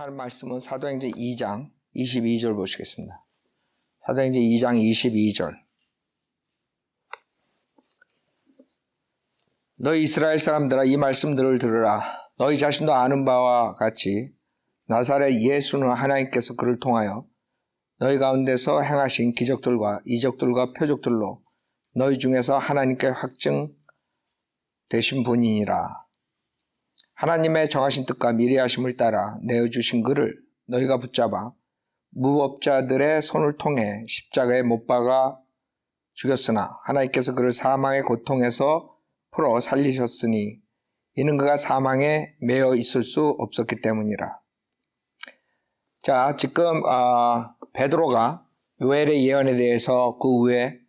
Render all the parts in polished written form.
하는 말씀은 사도행전 2장 22절 보시겠습니다. 사도행전 2장 22절. 너희 이스라엘 사람들아 이 말씀들을 들으라. 너희 자신도 아는 바와 같이 나사렛 예수는 하나님께서 그를 통하여 너희 가운데서 행하신 기적들과 이적들과 표적들로 너희 중에서 하나님께 확증되신 분이니라. 하나님의 정하신 뜻과 미리 하심을 따라 내어주신 그를 너희가 붙잡아 무법자들의 손을 통해 십자가에 못 박아 죽였으나 하나님께서 그를 사망의 고통에서 풀어 살리셨으니 이는 그가 사망에 매여 있을 수 없었기 때문이라. 자, 지금 베드로가 요엘의 예언에 대해서 그 후에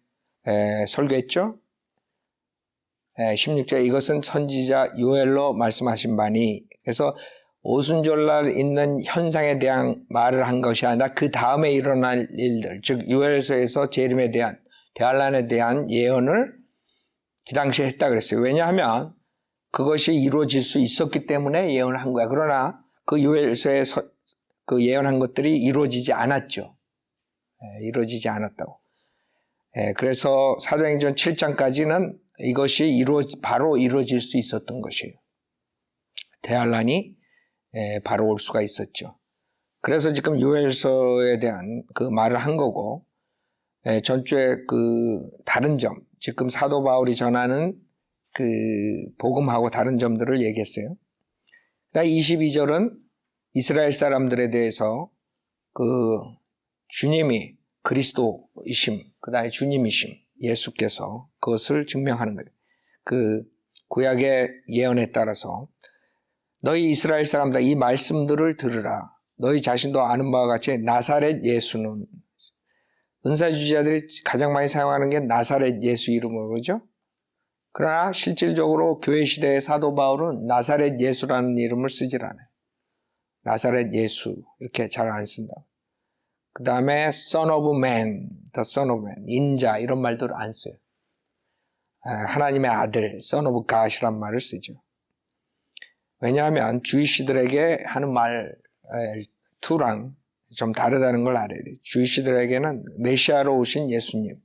설교했죠. 16절 이것은 선지자 요엘로 말씀하신 바니, 그래서 오순절날 있는 현상에 대한 말을 한 것이 아니라 그 다음에 일어날 일들, 즉 요엘서에서 재림에 대한, 대환란에 대한 예언을 그 당시에 했다 그랬어요. 왜냐하면 그것이 이루어질 수 있었기 때문에 예언을 한 거야. 그러나 그 요엘서에 그 예언한 것들이 이루어지지 않았죠. 이루어지지 않았다고. 그래서 사도행전 7장까지는 이것이 바로 이루어질 수 있었던 것이에요. 대환란이 바로 올 수가 있었죠. 그래서 지금 요엘서에 대한 그 말을 한 거고, 전주에 그 다른 점, 지금 사도 바울이 전하는 그 복음하고 다른 점들을 얘기했어요. 22절은 이스라엘 사람들에 대해서 그 주님이 그리스도이심, 그 다음에 주님이심, 예수께서 그것을 증명하는 거예요. 그 구약의 예언에 따라서 너희 이스라엘 사람들 이 말씀들을 들으라. 너희 자신도 아는 바와 같이 나사렛 예수는, 은사주의자들이 가장 많이 사용하는 게 나사렛 예수 이름으로 그러죠. 그러나 실질적으로 교회 시대의 사도 바울은 나사렛 예수라는 이름을 쓰질 않아요. 나사렛 예수 이렇게 잘 안 쓴다. 그 다음에 Son of Man, the Son of Man, 인자 이런 말들을 안 써요. 하나님의 아들, Son of God이란 말을 쓰죠. 왜냐하면 주이시들에게 하는 말 투랑 좀 다르다는 걸 알아야 돼요. 주이시들에게는 메시아로 오신 예수님,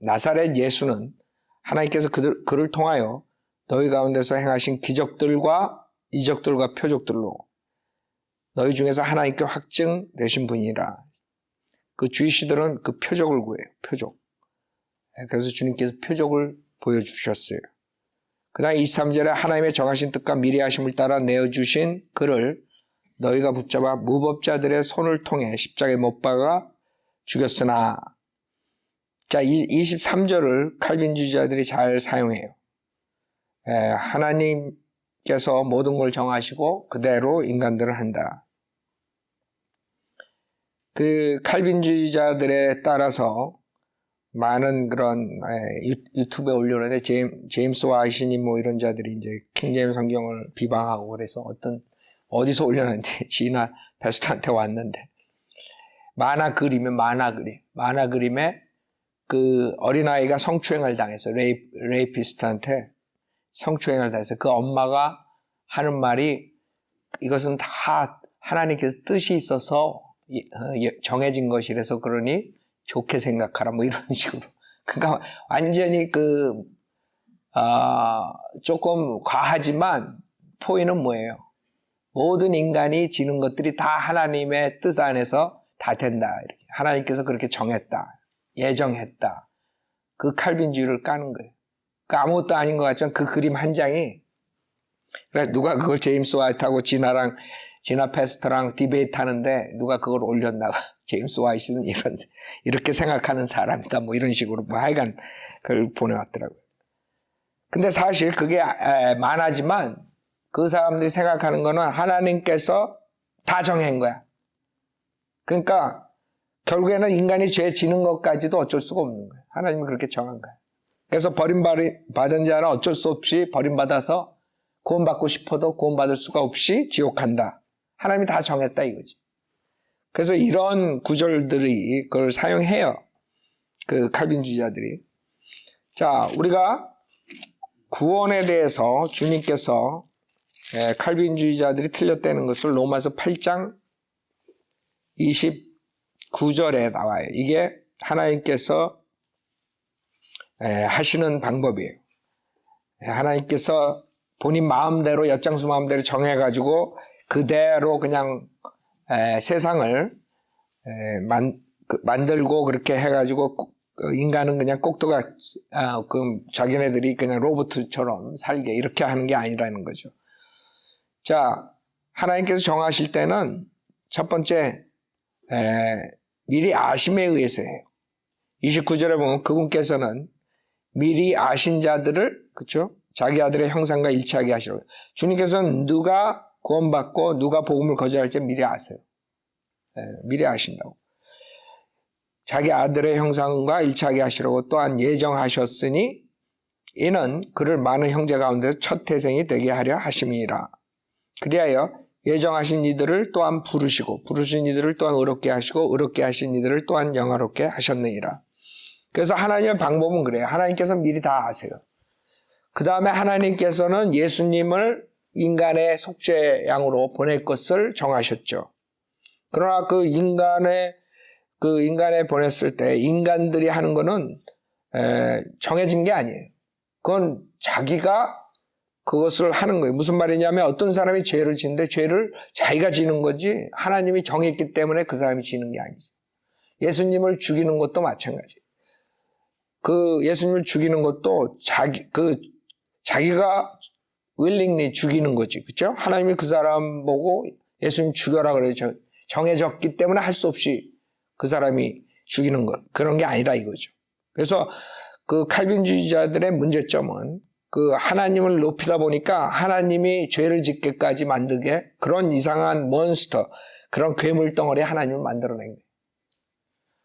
나사렛 예수는 하나님께서 그를 통하여 너희 가운데서 행하신 기적들과 이적들과 표적들로 너희 중에서 하나님께 확증되신 분이라. 그 주이시들은 그 표적을 구해요. 표적. 그래서 주님께서 표적을 보여주셨어요. 그 다음 23절에 하나님의 정하신 뜻과 미리 하심을 따라 내어주신 그를 너희가 붙잡아 무법자들의 손을 통해 십자가에 못 박아 죽였으나. 자, 23절을 칼빈주의자들이 잘 사용해요. 하나님께서 모든 걸 정하시고 그대로 인간들을 한다. 그 칼빈주의자들에 따라서 많은 그런 유튜브에 올려놓는데 제임스 와이시님 뭐 이런 자들이 이제 킹제임스 성경을 비방하고 그래서 어디서 올려놨는데 지나 베스트한테 왔는데 만화 그림에 그 어린아이가 성추행을 당해서 레이피스트한테 성추행을 당해서 그 엄마가 하는 말이 이것은 다 하나님께서 뜻이 있어서 정해진 것이라서 그러니 좋게 생각하라 뭐 이런 식으로. 그러니까 완전히 조금 과하지만 포인트는 뭐예요? 모든 인간이 지는 것들이 다 하나님의 뜻 안에서 다 된다. 이렇게. 하나님께서 그렇게 정했다. 예정했다. 그 칼빈주의를 까는 거예요. 그 아무것도 아닌 것 같지만 그 그림 한 장이, 그래 누가 그걸 제임스 와이트하고 지나 패스터랑 디베이트 하는데 누가 그걸 올렸나 봐. 제임스 와이트는 이렇게 생각하는 사람이다. 뭐 이런 식으로 뭐 하여간 그걸 보내왔더라고요. 근데 사실 그게 만하지만 그 사람들이 생각하는 거는 하나님께서 다 정한 거야. 그러니까 결국에는 인간이 죄 지는 것까지도 어쩔 수가 없는 거예요. 하나님이 그렇게 정한 거예요. 그래서 버림받은 자는 어쩔 수 없이 버림받아서 구원받고 싶어도 구원받을 수가 없이 지옥 간다. 하나님이 다 정했다 이거지. 그래서 이런 구절들이 그걸 사용해요. 그 칼빈주의자들이. 자, 우리가 구원에 대해서 주님께서 칼빈주의자들이 틀렸다는 것을 로마서 8장 29절에 나와요. 이게 하나님께서 하시는 방법이에요. 하나님께서 본인 마음대로 엿장수 마음대로 정해가지고 그대로 그냥 세상을 만들고 그렇게 해가지고 인간은 그냥 꼭두가 자기네들이 그냥 로봇처럼 살게 이렇게 하는 게 아니라는 거죠. 자, 하나님께서 정하실 때는 첫 번째 미리 아심에 의해서 해요. 29절에 보면 그분께서는 미리 아신 자들을 그렇죠? 자기 아들의 형상과 일치하게 하시라고. 주님께서는 누가 구원받고 누가 복음을 거절할지 미리 아세요. 미리 아신다고. 자기 아들의 형상과 일치하게 하시라고 또한 예정하셨으니 이는 그를 많은 형제 가운데서 첫 태생이 되게 하려 하심이라. 그리하여 예정하신 이들을 또한 부르시고 부르신 이들을 또한 의롭게 하시고 의롭게 하신 이들을 또한 영화롭게 하셨느니라. 그래서 하나님의 방법은 그래요. 하나님께서 미리 다 아세요. 그 다음에 하나님께서는 예수님을 인간의 속죄양으로 보낼 것을 정하셨죠. 그러나 그 인간에 보냈을 때 인간들이 하는 거는 정해진 게 아니에요. 그건 자기가 그것을 하는 거예요. 무슨 말이냐면 어떤 사람이 죄를 지는데 죄를 자기가 지는 거지 하나님이 정했기 때문에 그 사람이 지는 게 아니죠. 예수님을 죽이는 것도 마찬가지예요. 그 예수님을 죽이는 것도 자기가 willingly 죽이는 거지. 그렇죠? 하나님이 그 사람 보고 예수님 죽여라 그래서 정해졌기 때문에 할 수 없이 그 사람이 죽이는 것. 그런 게 아니라 이거죠. 그래서 그 칼빈주의자들의 문제점은 그 하나님을 높이다 보니까 하나님이 죄를 짓게까지 만들게 그런 이상한 몬스터, 그런 괴물 덩어리 하나님을 만들어낸 거예요.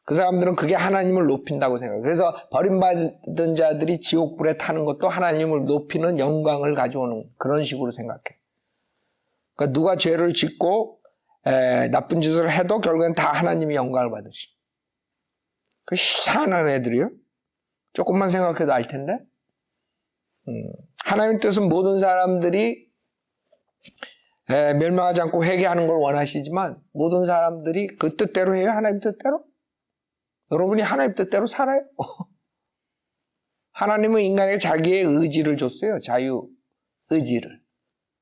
그 사람들은 그게 하나님을 높인다고 생각해요. 그래서 버림받은 자들이 지옥불에 타는 것도 하나님을 높이는 영광을 가져오는 그런 식으로 생각해요. 그러니까 누가 죄를 짓고 나쁜 짓을 해도 결국엔 다 하나님이 영광을 받으시. 그 희한한 애들이요. 조금만 생각해도 알 텐데. 하나님의 뜻은 모든 사람들이 멸망하지 않고 회개하는 걸 원하시지만 모든 사람들이 그 뜻대로 해요. 하나님 뜻대로. 여러분이 하나님 뜻대로 살아요. 하나님은 인간에게 자기의 의지를 줬어요. 자유의지를.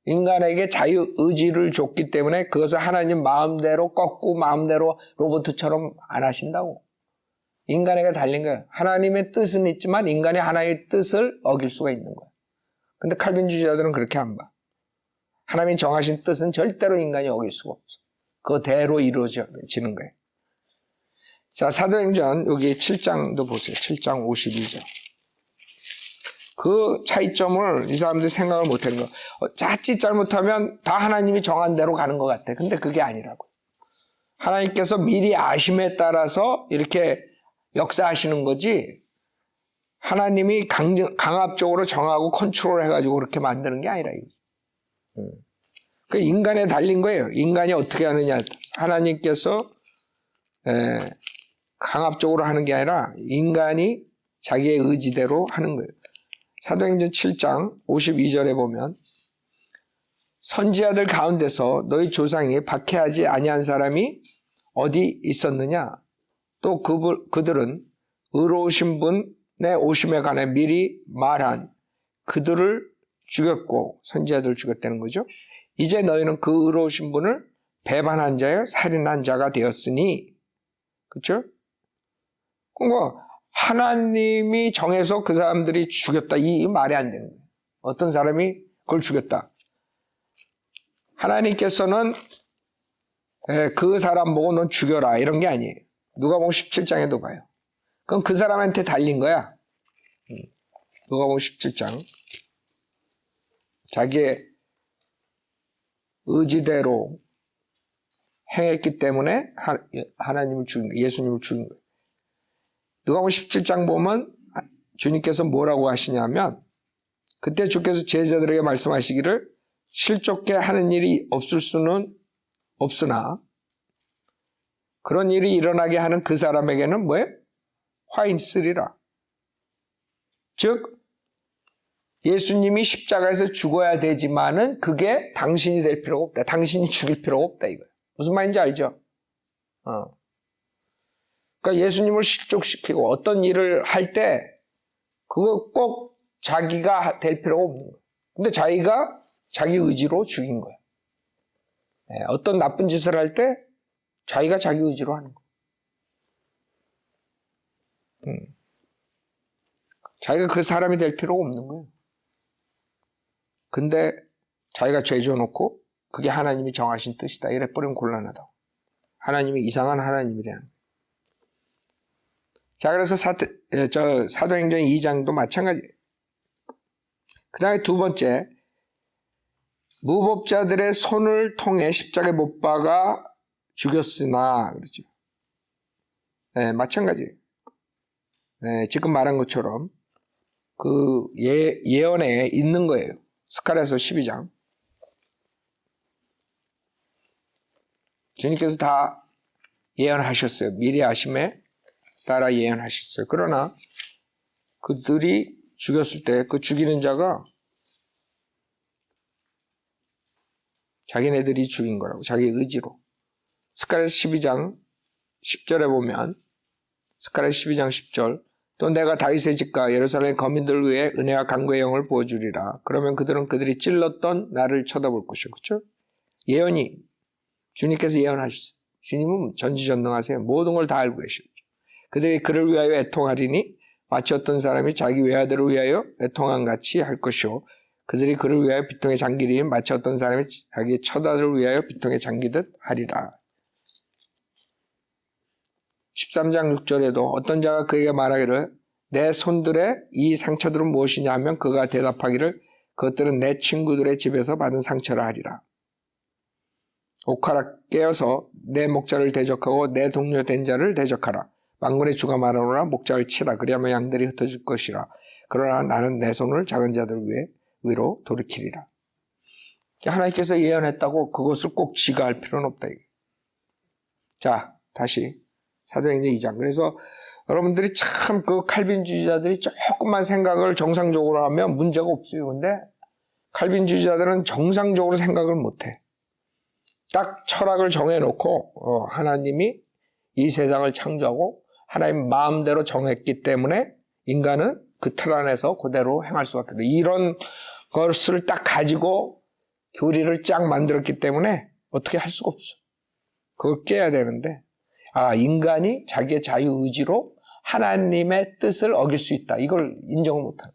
인간에게 자유의지를 줬기 때문에 그것을 하나님 마음대로 꺾고 마음대로 로봇처럼 안 하신다고. 인간에게 달린 거예요. 하나님의 뜻은 있지만 인간이 하나님의 뜻을 어길 수가 있는 거예요. 근데 칼빈주의자들은 그렇게 안 봐. 하나님이 정하신 뜻은 절대로 인간이 어길 수가 없어. 그대로 이루어지는 거예요. 자, 사도행전 여기 7장도 보세요. 7장 52절. 그 차이점을 이 사람들이 생각을 못하는 거예요. 자칫 잘못하면 다 하나님이 정한 대로 가는 것 같아. 근데 그게 아니라고. 하나님께서 미리 아심에 따라서 이렇게 역사하시는 거지 하나님이 강압적으로 정하고 컨트롤 해가지고 그렇게 만드는 게 아니라 이거죠. 그 인간에 달린 거예요. 인간이 어떻게 하느냐. 하나님께서 강압적으로 하는 게 아니라 인간이 자기의 의지대로 하는 거예요. 사도행전 7장 52절에 보면 선지자들 가운데서 너희 조상이 박해하지 아니한 사람이 어디 있었느냐. 또 그들은 의로우신 분의 오심에 관해 미리 말한 그들을 죽였고 선지자들을 죽였다는 거죠. 이제 너희는 그 의로우신 분을 배반한 자여 살인한 자가 되었으니 그렇죠? 그러니까 하나님이 정해서 그 사람들이 죽였다. 이 말이 안 되는 거예요. 어떤 사람이 그걸 죽였다. 하나님께서는 그 사람 보고 넌 죽여라 이런 게 아니에요. 누가복음 17장에도 봐요. 그럼 그 사람한테 달린 거야. 누가복음 17장. 자기의 의지대로 행했기 때문에 하나님을 죽인 거예요. 예수님을 죽인 거예요. 누가복음 17장 보면 주님께서 뭐라고 하시냐면 그때 주께서 제자들에게 말씀하시기를 실족게 하는 일이 없을 수는 없으나 그런 일이 일어나게 하는 그 사람에게는 뭐예요? 화인 쓰리라. 즉 예수님이 십자가에서 죽어야 되지만은 그게 당신이 될 필요가 없다. 당신이 죽일 필요가 없다 이거예요. 무슨 말인지 알죠? 그러니까 예수님을 실족시키고 어떤 일을 할 때 그거 꼭 자기가 될 필요가 없는 거예요. 근데 자기가 자기 의지로 죽인 거예요. 어떤 나쁜 짓을 할 때 자기가 자기 의지로 하는 거예요. 자기가 그 사람이 될 필요가 없는 거예요. 근데 자기가 죄 지어놓고 그게 하나님이 정하신 뜻이다. 이래버리면 곤란하다고. 하나님이 이상한 하나님이 되는 거예요. 자, 그래서 사도행전 2장도 마찬가지예요. 그 다음에 두 번째, 무법자들의 손을 통해 십자가에 못 박아 죽였으나 그러죠. 마찬가지예요. 지금 말한 것처럼 그 예언에 있는 거예요. 스가랴서 12장. 주님께서 다 예언하셨어요. 미리 아심에 따라 예언하셨어요. 그러나 그들이 죽였을 때 그 죽이는 자가 자기네들이 죽인 거라고, 자기 의지로. 스가랴서 12장 10절에 보면, 스가랴서 12장 10절, 또 내가 다윗의 집과 예루살렘 거민들 위해 은혜와 강구의 영을 부어주리라. 그러면 그들은 그들이 찔렀던 나를 쳐다볼 것이요. 그렇죠? 예언이 주님께서 예언하셨어요. 주님은 전지전능하세요. 모든 걸 다 알고 계시죠. 그들이 그를 위하여 애통하리니 마치 어떤 사람이 자기 외아들을 위하여 애통한 같이 할 것이요. 그들이 그를 위하여 비통에 잠기리니 마치 어떤 사람이 자기 처자들을 위하여 비통에 잠기듯 하리라. 13장 6절에도 어떤 자가 그에게 말하기를 내 손들의 이 상처들은 무엇이냐 하면 그가 대답하기를 그것들은 내 친구들의 집에서 받은 상처라 하리라. 옥하라 깨어서 내 목자를 대적하고 내 동료 된 자를 대적하라. 만군의 주가 말하노라 목자를 치라. 그리하면 양들이 흩어질 것이라. 그러나 나는 내 손을 작은 자들 위로 돌이키리라. 하나님께서 예언했다고 그것을 꼭 지가 할 필요는 없다. 자, 다시 사도행전 2장. 그래서 여러분들이 참 그 칼빈주의자들이 조금만 생각을 정상적으로 하면 문제가 없어요. 근데 칼빈주의자들은 정상적으로 생각을 못해. 딱 철학을 정해놓고 하나님이 이 세상을 창조하고 하나님 마음대로 정했기 때문에 인간은 그 틀 안에서 그대로 행할 수밖에 없어요. 이런 것을 딱 가지고 교리를 쫙 만들었기 때문에 어떻게 할 수가 없어. 그걸 깨야 되는데 인간이 자기의 자유의지로 하나님의 뜻을 어길 수 있다. 이걸 인정을 못하는.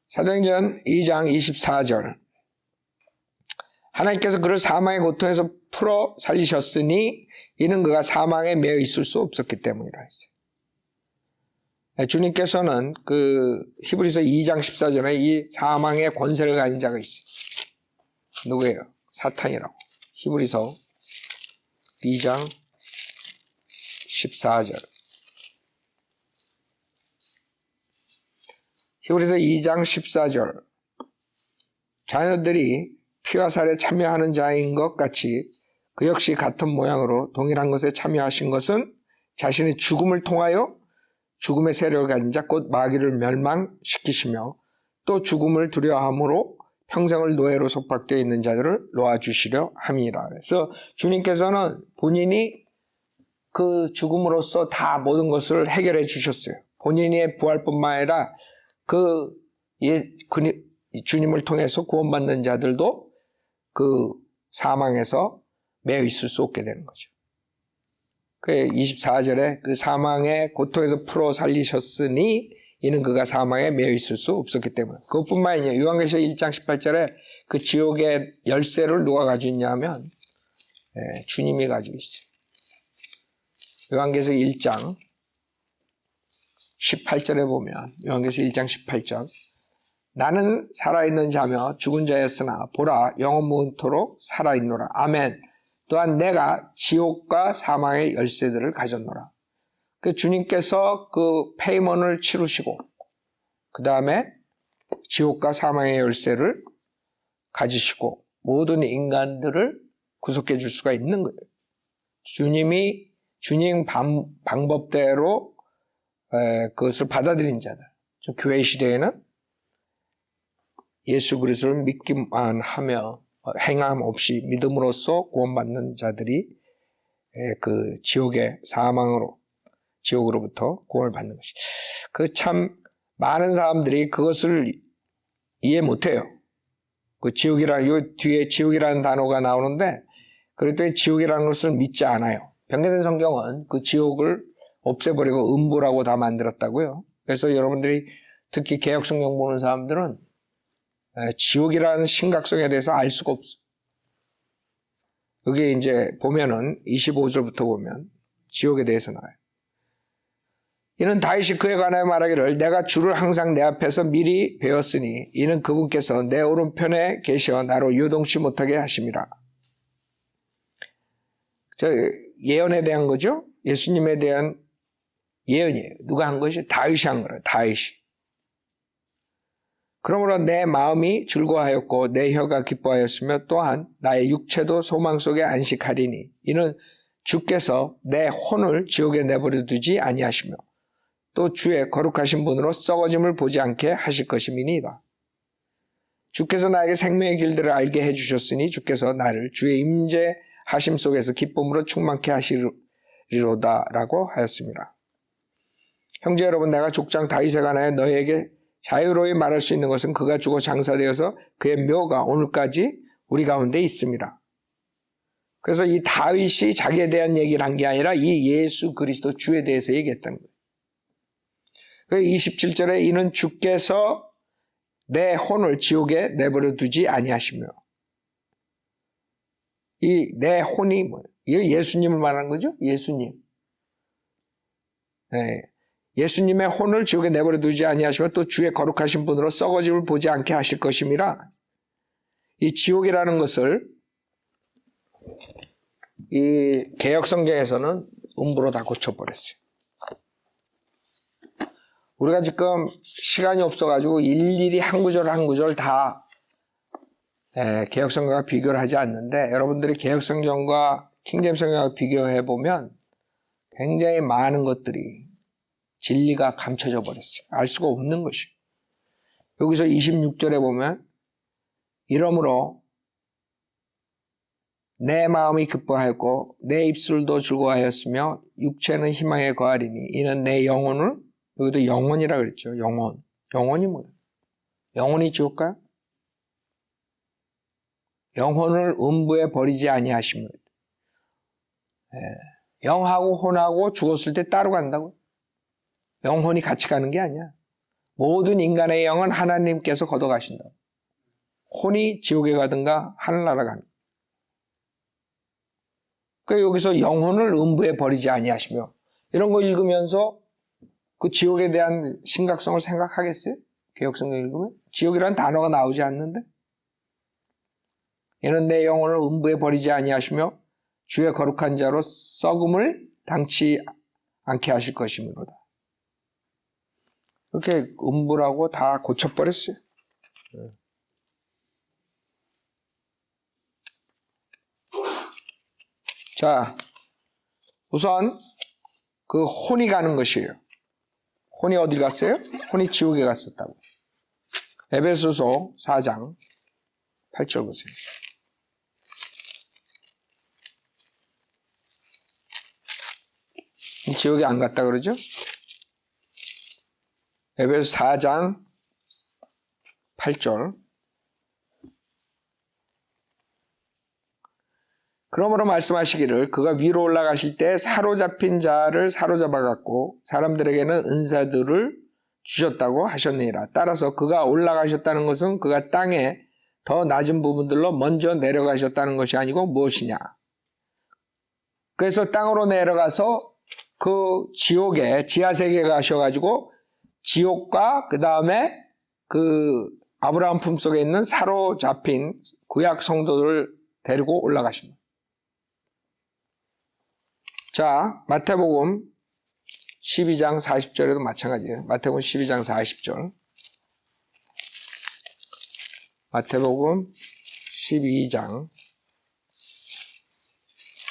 사도행전 2장 24절. 하나님께서 그를 사망의 고통에서 풀어 살리셨으니 이는 그가 사망에 매여 있을 수 없었기 때문이라 했어요. 주님께서는 그 히브리서 2장 14절에 이 사망의 권세를 가진 자가 있어요. 누구예요? 사탄이라고. 히브리서 2장 14절. 히브리서 2장 14절. 자녀들이 피와 살에 참여하는 자인 것 같이 그 역시 같은 모양으로 동일한 것에 참여하신 것은 자신의 죽음을 통하여 죽음의 세력을 가진 자 곧 마귀를 멸망시키시며 또 죽음을 두려워함으로 평생을 노예로 속박되어 있는 자들을 놓아주시려 함이라. 그래서 주님께서는 본인이 그 죽음으로써 다 모든 것을 해결해 주셨어요. 본인의 부활뿐만 아니라 주님을 통해서 구원받는 자들도 그 사망에서 매여 있을 수 없게 되는 거죠. 그 24절에 그 사망의 고통에서 풀어 살리셨으니 이는 그가 사망에 매여 있을 수 없었기 때문에. 그것뿐만 아니라 요한계시록 1장 18절에 그 지옥의 열쇠를 누가 가지고 있냐면 주님이 가지고 있어요. 요한계시록 1장 18절에 보면 요한계시록 1장 18절 나는 살아있는 자며 죽은 자였으나 보라 영원무한토록 살아있노라. 아멘. 또한 내가 지옥과 사망의 열쇠들을 가졌노라. 그 주님께서 그 페이먼을 치르시고 그 다음에 지옥과 사망의 열쇠를 가지시고 모든 인간들을 구속해 줄 수가 있는 거예요. 주님 방법대로 그것을 받아들인 자들, 교회 시대에는 예수 그리스도를 믿기만 하며 행함 없이 믿음으로써 구원받는 자들이 그 지옥의 사망으로 지옥으로부터 구원을 받는 것이. 그 참 많은 사람들이 그것을 이해 못해요. 그 지옥이라는 요 뒤에 지옥이라는 단어가 나오는데 그랬더니 지옥이라는 것을 믿지 않아요. 변개된 성경은 그 지옥을 없애버리고 음부라고 다 만들었다고요. 그래서 여러분들이 특히 개역 성경 보는 사람들은 지옥이라는 심각성에 대해서 알 수가 없어. 여기 이제 보면은 25절부터 보면 지옥에 대해서 나와요. 이는 다윗이 그에 관하여 말하기를 내가 주를 항상 내 앞에서 미리 배웠으니 이는 그분께서 내 오른편에 계셔 나로 요동치 못하게 하심이라. 저 예언에 대한 거죠. 예수님에 대한 예언이에요. 누가 한 것이? 다윗이 한 거예요. 다윗이. 그러므로 내 마음이 즐거워하였고 내 혀가 기뻐하였으며 또한 나의 육체도 소망 속에 안식하리니 이는 주께서 내 혼을 지옥에 내버려 두지 아니하시며 또 주의 거룩하신 분으로 썩어짐을 보지 않게 하실 것임이니이다. 주께서 나에게 생명의 길들을 알게 해주셨으니 주께서 나를 주의 임재하심 속에서 기쁨으로 충만케 하시리로다 라고 하였습니다. 형제 여러분, 내가 족장 다윗에 관하여 너희에게 자유로이 말할 수 있는 것은 그가 죽어 장사되어서 그의 묘가 오늘까지 우리 가운데 있습니다. 그래서 이 다윗이 자기에 대한 얘기를 한 게 아니라 이 예수 그리스도 주에 대해서 얘기했다는 거예요. 27절에 이는 주께서 내 혼을 지옥에 내버려 두지 아니하시며, 이 내 혼이 뭐예요? 이거 예수님을 말하는 거죠? 예수님. 네. 예수님의 혼을 지옥에 내버려 두지 아니하시며 또 주의 거룩하신 분으로 썩어짐을 보지 않게 하실 것임이라. 이 지옥이라는 것을 이 개역성경에서는 음부로 다 고쳐버렸어요. 우리가 지금 시간이 없어가지고 일일이 한 구절 한 구절 다 개역성경과 비교를 하지 않는데 여러분들이 개역성경과 킹제임스 성경과 비교해보면 굉장히 많은 것들이 진리가 감춰져 버렸어요. 알 수가 없는 것이. 여기서 26절에 보면 이러므로 내 마음이 기뻐하였고 내 입술도 즐거워하였으며 육체는 희망에 거하리니 이는 내 영혼을, 여기도 영혼이라 그랬죠. 영혼. 영혼이 뭐예요? 영혼이 지옥가요? 영혼을 음부에 버리지 아니하시며 영하고 혼하고 죽었을 때 따로 간다고. 영혼이 같이 가는 게 아니야. 모든 인간의 영은 하나님께서 걷어가신다. 혼이 지옥에 가든가 하늘나라 가는. 그러니까 여기서 영혼을 음부에 버리지 아니하시며 이런 거 읽으면서 그 지옥에 대한 심각성을 생각하겠어요? 개역성경 읽으면? 지옥이라는 단어가 나오지 않는데? 이는 내 영혼을 음부에 버리지 아니하시며 주의 거룩한 자로 썩음을 당치 않게 하실 것이므로다. 이렇게 음부라고 다 고쳐버렸어요. 자, 우선 그 혼이 가는 것이에요. 혼이 어디 갔어요? 혼이 지옥에 갔었다고. 에베소서 4장 8절 보세요. 지옥에 안 갔다 그러죠? 에베소 4장 8절. 그러므로 말씀하시기를 그가 위로 올라가실 때 사로잡힌 자를 사로잡아갖고 사람들에게는 은사들을 주셨다고 하셨느니라. 따라서 그가 올라가셨다는 것은 그가 땅에 더 낮은 부분들로 먼저 내려가셨다는 것이 아니고 무엇이냐. 그래서 땅으로 내려가서 그 지옥에 지하세계에 가셔가지고 지옥과 그 다음에 그 아브라함 품속에 있는 사로잡힌 구약 성도들을 데리고 올라가신 거예요. 자, 마태복음 12장 40절에도 마찬가지예요. 마태복음 12장 40절. 마태복음 12장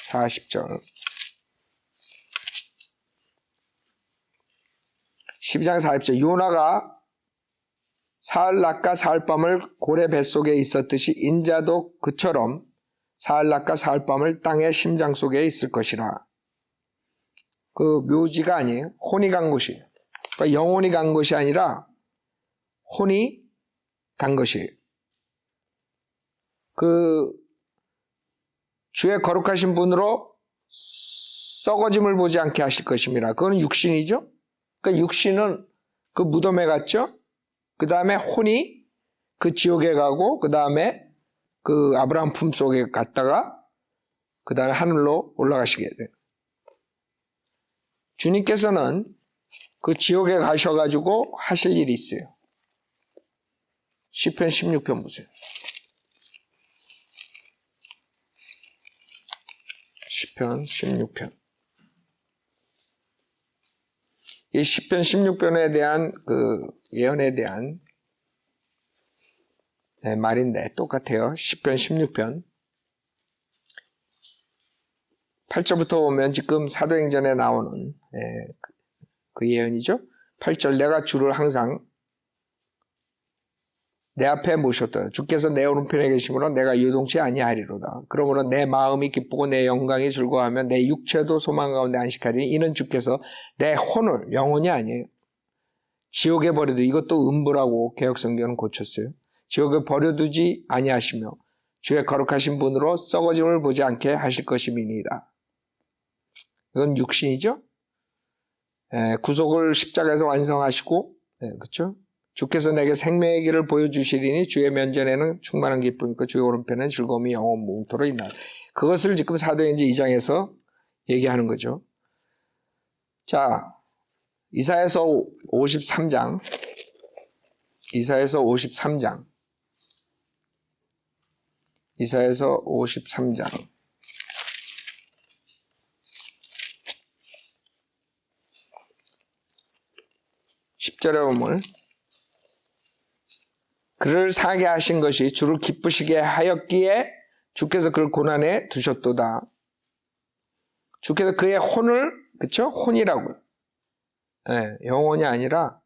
40절. 12장 40절 요나가 사흘 낮과 사흘 밤을 고래 뱃속에 있었듯이 인자도 그처럼 사흘 낮과 사흘 밤을 땅의 심장 속에 있을 것이라. 그 묘지가 아니에요. 혼이 간 곳이에요. 그러니까 영혼이 간 것이 아니라 혼이 간 것이에요. 그 주의 거룩하신 분으로 썩어짐을 보지 않게 하실 것입니다. 그건 육신이죠. 그러니까 육신은 그 무덤에 갔죠. 그 다음에 혼이 그 지옥에 가고 그 다음에 그 아브라함 품속에 갔다가 그 다음에 하늘로 올라가시게 돼요. 주님께서는 그 지옥에 가셔가지고 하실 일이 있어요. 시편 16편 보세요. 시편 16편. 이 시편 16편에 대한 그 예언에 대한 말인데 똑같아요. 시편 16편 8절부터 보면 지금 사도행전에 나오는 그 예언이죠. 8절 내가 주를 항상 내 앞에 모셨다. 주께서 내 오른편에 계심으로 내가 요동치 아니하리로다. 그러므로 내 마음이 기쁘고 내 영광이 즐거워하며 내 육체도 소망 가운데 안식하리니 이는 주께서 내 혼을, 영혼이 아니에요, 지옥에 버려두. 이것도 음부라고 개역성경은 고쳤어요. 지옥에 버려두지 아니하시며 주의 거룩하신 분으로 썩어짐을 보지 않게 하실 것임이니이다. 이건 육신이죠. 구속을 십자가에서 완성하시고, 그렇죠? 주께서 내게 생명의 길을 보여주시리니 주의 면전에는 충만한 기쁨이 있고 주의 오른편에는 즐거움이 영원 무궁토록 있나이다. 그것을 지금 사도행전 2장에서 얘기하는 거죠. 자, 이사야서 53장. 이사야서 53장. 이사야서 53장. 10절에 보면 그를 사게 하신 것이 주를 기쁘시게 하였기에 주께서 그를 고난에 두셨도다. 주께서 그의 혼을, 그쵸? 혼이라고요. 영혼이 아니라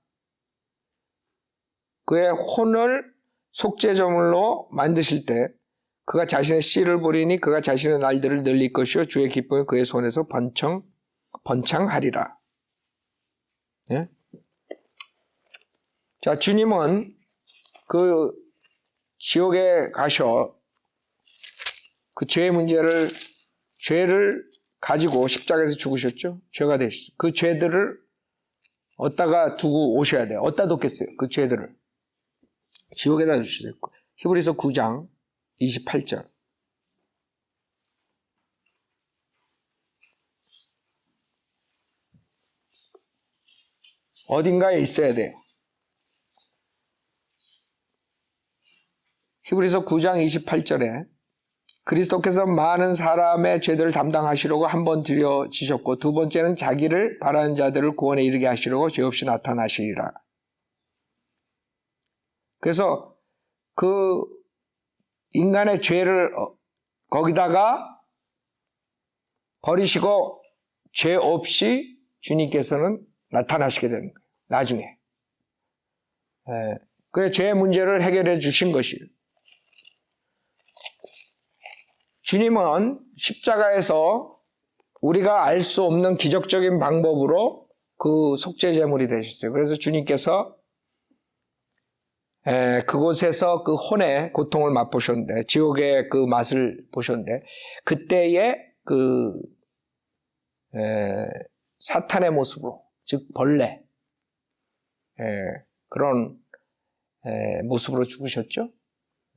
그의 혼을 속죄제물로 만드실 때 그가 자신의 씨를 보리니 그가 자신의 날들을 늘릴 것이요 주의 기쁨이 그의 손에서 번창하리라. 예? 자, 주님은 그 지옥에 가셔 그 죄의 문제를, 죄를 가지고 십자가에서 죽으셨죠. 죄가 되셨어요. 그 죄들을 어디다가 두고 오셔야 돼요. 어디다 뒀겠어요? 그 죄들을 지옥에다 주셨어요. 히브리서 9장 28절. 어딘가에 있어야 돼요. 히브리서 9장 28절에 그리스도께서 많은 사람의 죄들을 담당하시려고 한 번 드려지셨고 두 번째는 자기를 바라는 자들을 구원에 이르게 하시려고 죄 없이 나타나시리라. 그래서 그 인간의 죄를 거기다가 버리시고 죄 없이 주님께서는 나타나시게 되는 거예요. 나중에. 그 죄의 문제를 해결해 주신 것이에요. 주님은 십자가에서 우리가 알 수 없는 기적적인 방법으로 그 속죄제물이 되셨어요. 그래서 주님께서 그곳에서 그 혼의 고통을 맛보셨는데, 지옥의 그 맛을 보셨는데, 그때의 그 사탄의 모습으로, 즉 벌레, 그런 모습으로 죽으셨죠.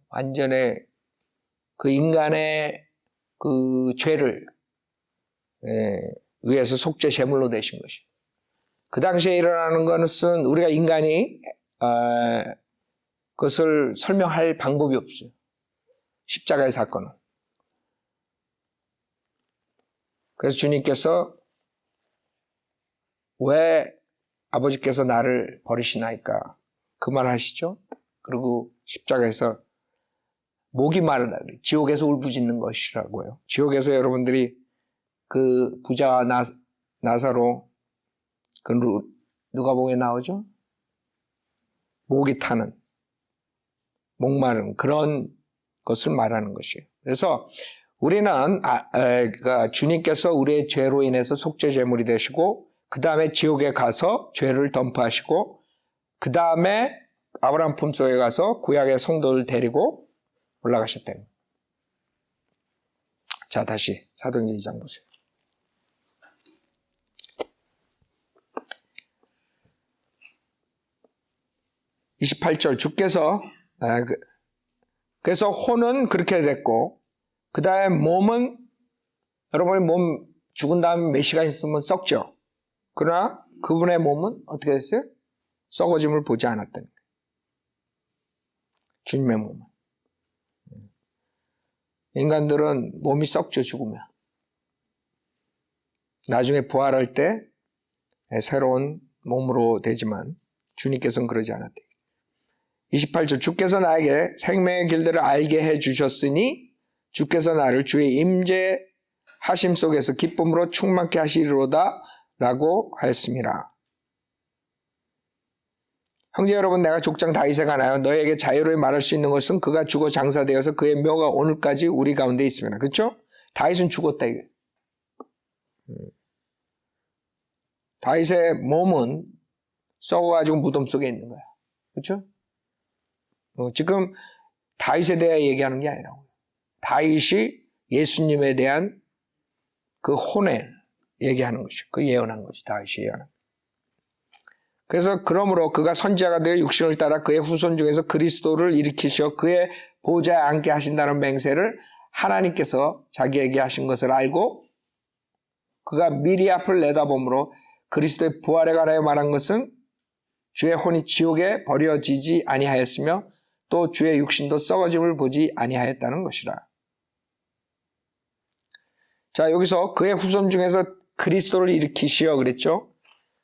완전히 그 인간의 그 죄를 위해서 속죄 제물로 되신 것이. 그 당시에 일어나는 것은 우리가 인간이 그것을 설명할 방법이 없어요. 십자가의 사건은. 그래서 주님께서 왜 아버지께서 나를 버리시나이까 그 말 하시죠. 그리고 십자가에서 목이 마르다. 지옥에서 울부짖는 것이라고요. 지옥에서 여러분들이 그 부자 나사로 그 누가복음에 나오죠? 목이 타는, 목마른 그런 것을 말하는 것이에요. 그래서 우리는 그러니까 주님께서 우리의 죄로 인해서 속죄 제물이 되시고 그 다음에 지옥에 가서 죄를 덤프하시고 그 다음에 아브라함 품속에 가서 구약의 성도를 데리고 올라가셨대요. 자, 다시 사도행전 2장 보세요. 28절 주께서 그래서 혼은 그렇게 됐고 그 다음에 몸은 여러분의 몸 죽은 다음에 몇 시간 있으면 썩죠. 그러나 그분의 몸은 어떻게 됐어요? 썩어짐을 보지 않았다는 거예요. 주님의 몸은. 인간들은 몸이 썩죠. 죽으면. 나중에 부활할 때 새로운 몸으로 되지만 주님께서는 그러지 않았대요. 28절 주께서 나에게 생명의 길들을 알게 해주셨으니 주께서 나를 주의 임재하심 속에서 기쁨으로 충만케 하시리로다 라고 하였습니다. 형제 여러분, 내가 족장 다윗에 관하여 너에게 자유로이 말할 수 있는 것은 그가 죽어 장사되어서 그의 묘가 오늘까지 우리 가운데 있습니다. 그렇죠? 다윗은 죽었다 이게. 다윗의 몸은 썩어가지고 무덤 속에 있는 거야. 그렇죠? 지금 다윗에 대해 얘기하는 게 아니라고요. 다윗이 예수님에 대한 그 혼에 얘기하는 것이, 그 예언한 것이 다윗이 예언한. 그래서 그러므로 그가 선지자가 되어 육신을 따라 그의 후손 중에서 그리스도를 일으키시어 그의 보좌에 앉게 하신다는 맹세를 하나님께서 자기에게 하신 것을 알고 그가 미리 앞을 내다보므로 그리스도의 부활에 관하여 말한 것은 주의 혼이 지옥에 버려지지 아니하였으며 또 주의 육신도 썩어짐을 보지 아니하였다는 것이라. 자, 여기서 그의 후손 중에서 그리스도를 일으키시어 그랬죠.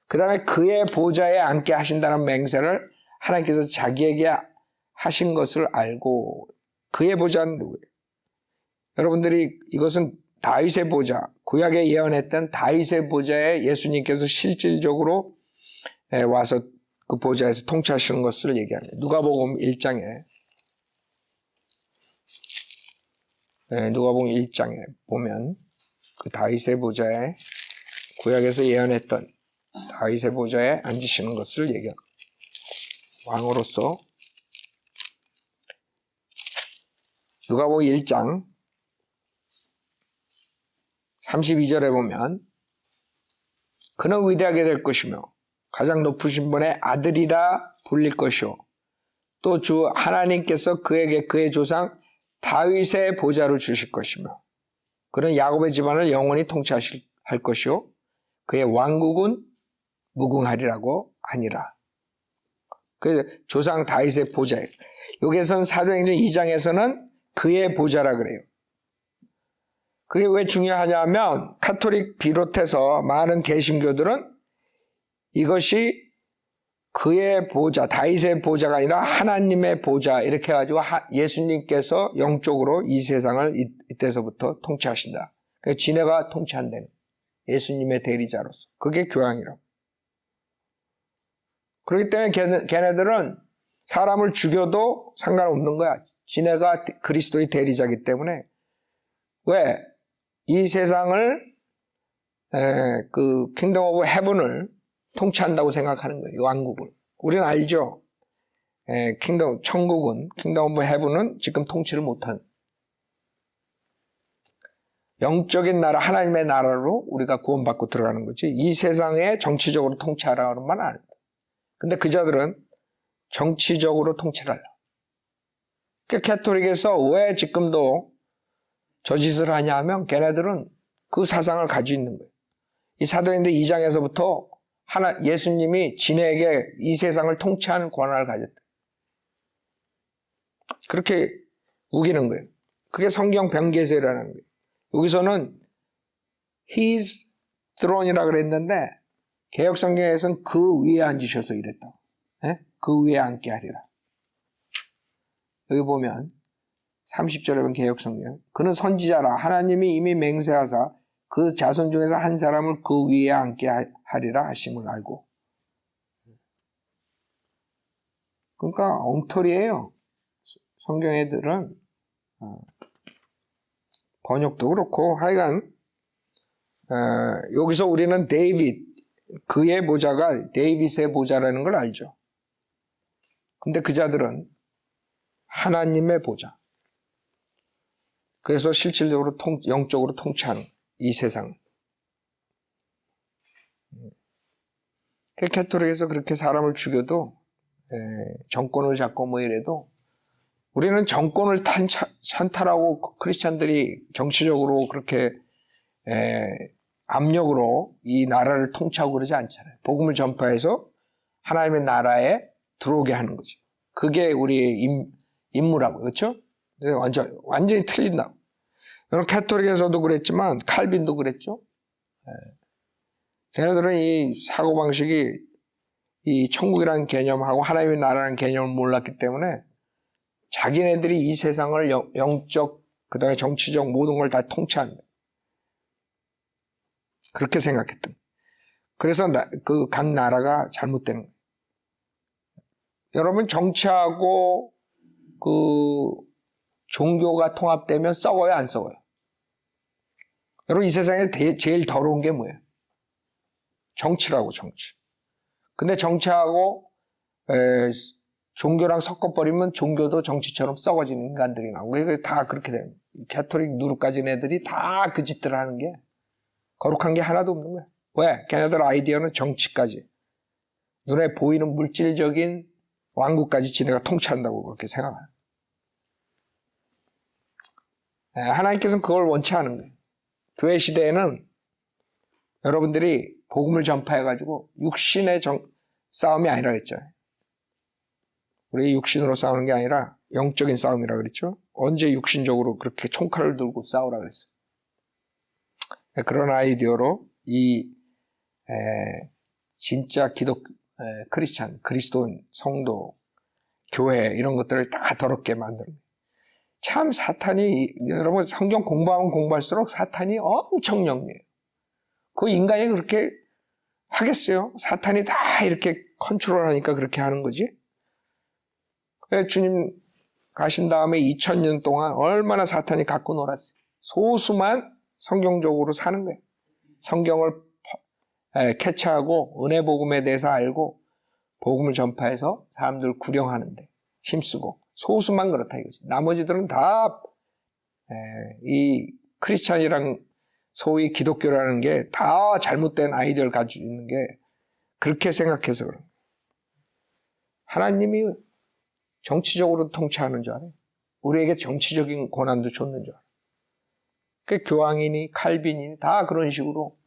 그 다음에 그의 보좌에 앉게 하신다는 맹세를 하나님께서 자기에게 하신 것을 알고, 그의 보좌는 누구예요? 여러분들이 이것은 다윗의 보좌, 구약에 예언했던 다윗의 보좌에 예수님께서 실질적으로 와서 그 보좌에서 통치하시는 것을 얘기합니다. 누가복음 1장에 누가복음 1장에 보면 그 다윗의 보좌에 구약에서 예언했던 다윗의 보좌에 앉으시는 것을 얘기합니다. 왕으로서 누가복음 1장 32절에 보면 그는 위대하게 될 것이며 가장 높으신 분의 아들이라 불릴 것이요 또 주 하나님께서 그에게 그의 조상 다윗의 보좌를 주실 것이며 그는 야곱의 집안을 영원히 통치할 것이요 그의 왕국은 무궁하리라고 하니라. 그 조상 다윗의 보좌예요. 여기에서는 사도행전 2장에서는 그의 보좌라 그래요. 그게 왜 중요하냐면 카톨릭 비롯해서 많은 개신교들은 이것이 그의 보좌, 다윗의 보좌가 아니라 하나님의 보좌 이렇게 해가지고 예수님께서 영적으로 이 세상을 이때서부터 통치하신다. 그러니까 지네가 통치한다는 예수님의 대리자로서. 그게 교황이라고. 그렇기 때문에 걔네들은 사람을 죽여도 상관없는 거야. 지네가 그리스도의 대리자이기 때문에. 왜? 이 세상을 그 킹덤 오브 헤븐을 통치한다고 생각하는 거예요. 왕국을. 우리는 알죠. 천국은 킹덤 오브 헤븐은 지금 통치를 못한 영적인 나라, 하나님의 나라로 우리가 구원받고 들어가는 거지. 이 세상에 정치적으로 통치하라는 말은 아닙니다. 근데 그자들은 정치적으로 통치를 하려. 그러니까 캐톨릭에서 왜 지금도 저 짓을 하냐 하면 걔네들은 그 사상을 가지고 있는 거예요. 이 사도행전 2장에서부터 예수님이 지네에게 이 세상을 통치하는 권한을 가졌다. 그렇게 우기는 거예요. 그게 성경 변개세라는 거예요. 여기서는 His throne이라고 그랬는데 개역 성경에서는 그 위에 앉으셔서 이랬다. 그 위에 앉게 하리라. 여기 보면 30절에 보면 개역 성경 그는 선지자라 하나님이 이미 맹세하사 그 자손 중에서 한 사람을 그 위에 앉게 하리라 하심을 알고 그러니까 엉터리예요. 성경 애들은 번역도 그렇고 하여간 여기서 우리는 그의 보좌가 데이빗의 보좌라는 걸 알죠. 근데 그 자들은 하나님의 보좌. 그래서 실질적으로 영적으로 통치하는 이 세상. 캐톨릭에서 그렇게 사람을 죽여도 정권을 잡고 뭐 이래도 우리는 정권을 찬탈하고 크리스찬들이 정치적으로 그렇게 압력으로 이 나라를 통치하고 그러지 않잖아요. 복음을 전파해서 하나님의 나라에 들어오게 하는 거지. 그게 우리의 임무라고, 그렇죠? 완전히 틀린다고. 여러분 캐톨릭에서도 그랬지만 칼빈도 그랬죠. 걔네들은 이 사고방식이 이 천국이라는 개념하고 하나님의 나라라는 개념을 몰랐기 때문에 자기네들이 이 세상을 영적 그 다음에 정치적 모든 걸 다 통치한다. 그렇게 생각했던. 그래서 그 각 나라가 잘못되는 거예요. 여러분 정치하고 그 종교가 통합되면 썩어요, 안 썩어요? 여러분 이 세상에 제일 더러운 게 뭐예요? 정치라고, 정치. 근데 정치하고 종교랑 섞어버리면 종교도 정치처럼 썩어지는 인간들이 나오고 이게 다 그렇게 돼요. 캐톨릭 누룩 가진 애들이 다 그 짓들을 하는 게 거룩한 게 하나도 없는 거야. 왜? 걔네들 아이디어는 정치까지. 눈에 보이는 물질적인 왕국까지 지네가 통치한다고 그렇게 생각해요. 하나님께서는 그걸 원치 않은 거예요. 교회 시대에는 여러분들이 복음을 전파해가지고 육신의 싸움이 아니라 그랬잖아요. 우리 육신으로 싸우는 게 아니라 영적인 싸움이라 그랬죠. 언제 육신적으로 그렇게 총칼을 들고 싸우라 그랬어요. 그런 아이디어로 진짜 크리스찬, 그리스도인, 성도, 교회 이런 것들을 다 더럽게 만드는 거예요. 참 사탄이 여러분 성경 공부하면 공부할수록 사탄이 엄청 영리해요. 그 인간이 그렇게 하겠어요? 사탄이 다 이렇게 컨트롤하니까 그렇게 하는 거지. 주님 가신 다음에 2000년 동안 얼마나 사탄이 갖고 놀았어요. 소수만 성경적으로 사는 거예요. 성경을 캐치하고 은혜 복음에 대해서 알고 복음을 전파해서 사람들 구령하는데 힘쓰고 소수만 그렇다 이거지. 나머지들은 다 이 크리스찬이랑 소위 기독교라는 게 다 잘못된 아이디어를 가지고 있는 게 그렇게 생각해서 그런 거예요. 하나님이 정치적으로 통치하는 줄 알아요. 우리에게 정치적인 권한도 줬는 줄 알아요. 그 교황이니 칼빈이니 다 그런 식으로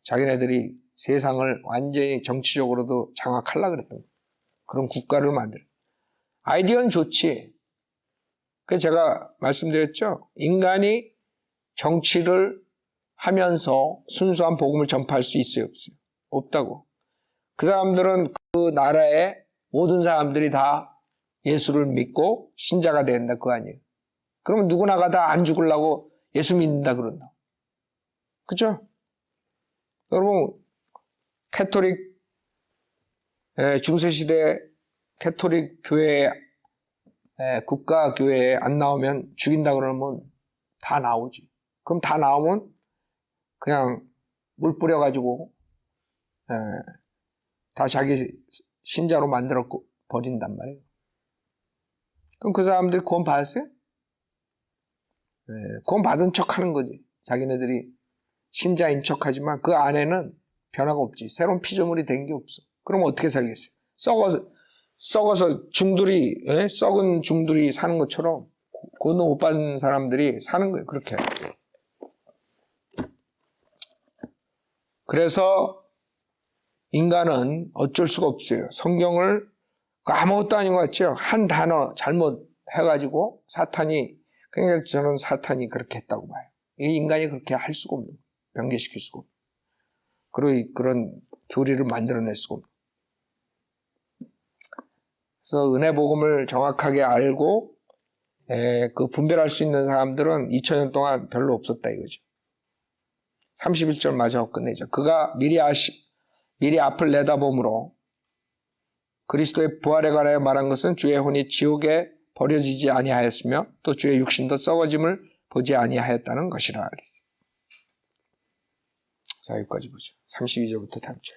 자기네들이 세상을 완전히 정치적으로도 장악하려고 그랬던 거예요. 그런 국가를 만들어. 아이디어는 좋지. 그래서 제가 말씀드렸죠. 인간이 정치를 하면서 순수한 복음을 전파할 수 있어요, 없어요? 없다고. 그 사람들은 그 나라의 모든 사람들이 다 예수를 믿고 신자가 된다 그거 아니에요. 그러면 누구나가 다 안 죽으려고 예수 믿는다 그런다. 그죠? 여러분 캐톨릭 중세시대 캐톨릭 교회 국가 교회에 안 나오면 죽인다 그러면 다 나오지. 그럼 다 나오면 그냥 물 뿌려가지고 다 자기 신자로 만들어 버린단 말이에요. 그럼 그 사람들이 구원 받았어요? 구원 받은 척 하는 거지. 자기네들이 신자인 척 하지만 그 안에는 변화가 없지. 새로운 피조물이 된 게 없어. 그럼 어떻게 살겠어요? 썩어서 썩은 중들이 사는 것처럼 구원 못 받은 사람들이 사는 거예요. 그렇게. 그래서 인간은 어쩔 수가 없어요. 성경을 아무것도 아닌 것 같죠? 한 단어 잘못 해가지고 사탄이, 그러니까 저는 사탄이 그렇게 했다고 봐요. 이 인간이 그렇게 할 수가 없는 거예요. 변개시킬 수가 없는 거예요. 그런 교리를 만들어낼 수가 없는 거예요. 그래서 은혜 복음을 정확하게 알고 그 분별할 수 있는 사람들은 2000년 동안 별로 없었다 이거죠. 31절 마저 끝내죠. 그가 미리 앞을 내다봄으로 그리스도의 부활에 관하여 말한 것은 주의 혼이 지옥에 버려지지 아니하였으며 또 주의 육신도 썩어짐을 보지 아니하였다는 것이라. 자, 여기까지 보죠. 32절부터 다음 주에.